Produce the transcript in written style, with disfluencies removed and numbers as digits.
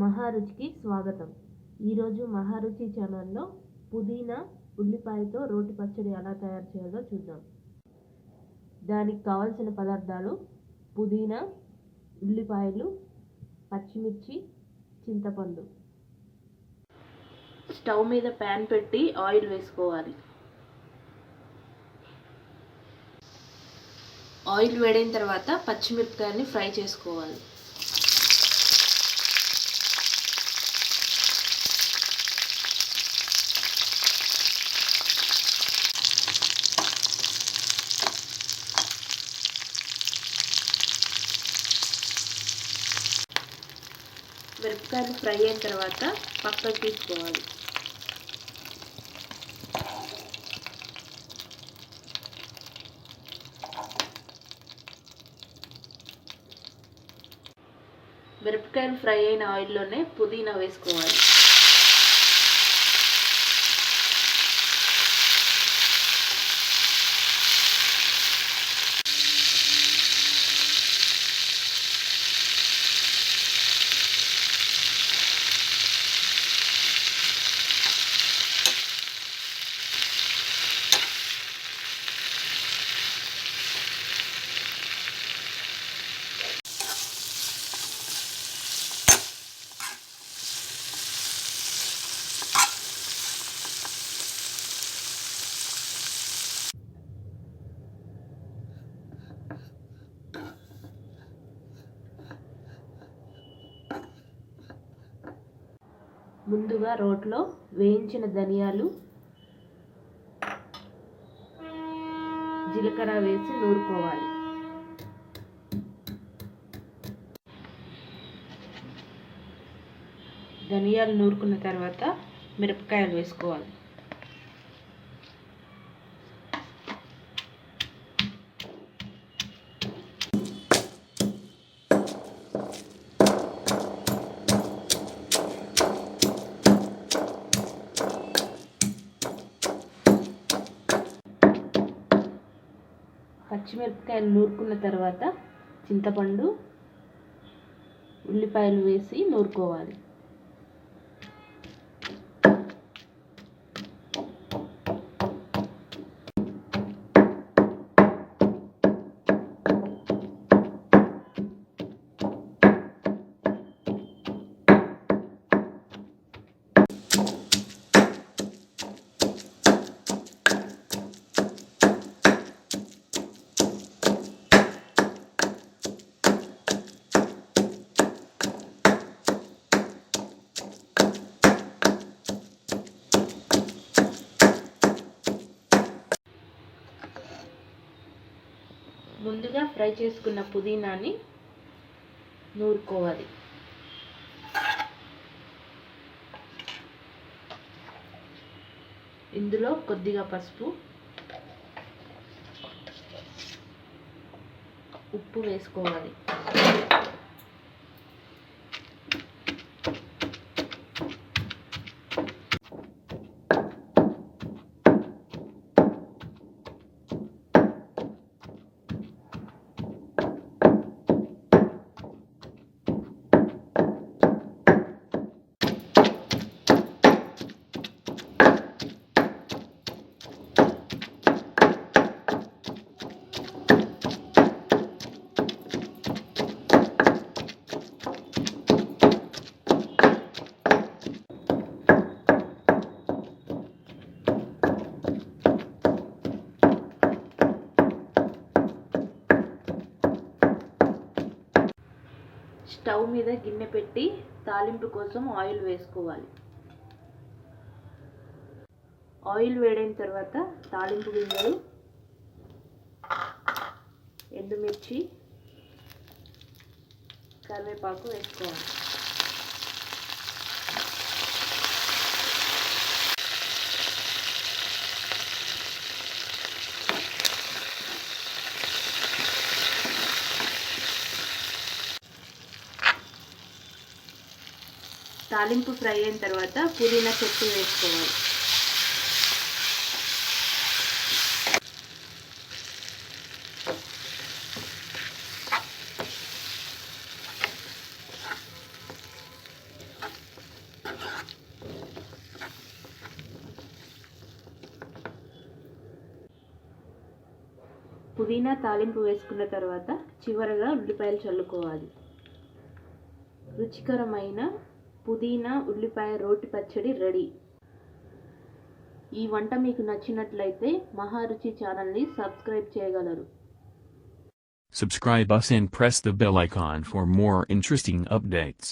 మహారుచికి స్వాగతం. ఈరోజు మహారుచి ఛానల్లో పుదీనా ఉల్లిపాయతో రోటి పచ్చడి ఎలా తయారు చేయాలో చూద్దాం. దానికి కావలసిన పదార్థాలు: పుదీనా, ఉల్లిపాయలు, పచ్చిమిర్చి, చింతపండు. స్టవ్ మీద ప్యాన్ పెట్టి ఆయిల్ వేసుకోవాలి. ఆయిల్ వేడైన తర్వాత పచ్చిమిరపకాయల్ని ఫ్రై చేసుకోవాలి. మిరపకాయలు ఫ్రై అయిన తర్వాత పక్కకు తీసుకోవాలి. మిరపకాయలు ఫ్రై అయిన ఆయిల్లోనే పుదీనా వేసుకోవాలి. ముందుగా రోట్లో వేయించిన ధనియాలు, జీలకర్ర వేసి నూరుకోవాలి. ధనియాలు నూరుకున్న తర్వాత మిరపకాయలు వేసుకోవాలి. పచ్చిమిరపకాయలు నూరుకున్న తర్వాత చింతపండు, ఉల్లిపాయలు వేసి నూరుకోవాలి. ముందుగా ఫ్రై చేసుకున్న పుదీనాని నూరుకోవాలి. ఇందులో కొద్దిగా పసుపు, ఉప్పు వేసుకోవాలి. స్టవ్ మీద గిన్నె పెట్టి తాలింపు కోసం ఆయిల్ వేసుకోవాలి. ఆయిల్ వేడైన తర్వాత తాలింపు గింజలు, ఎండుమిర్చి, కరివేపాకు వేసుకోవాలి. తాలింపు ఫ్రై అయిన తర్వాత పుదీనా చెట్టు వేసుకోవాలి. పుదీనా తాలింపు వేసుకున్న తర్వాత చివరగా ఉల్లిపాయలు చల్లుకోవాలి. రుచికరమైన పుదీనా ఉల్లిపాయ రోటి పచ్చడి రెడీ. ఈ వంట మీకు నచ్చినట్లయితే మహారుచి ఛానల్ని సబ్స్క్రైబ్ చేయగలరు. Subscribe us and press the bell icon for more interesting updates.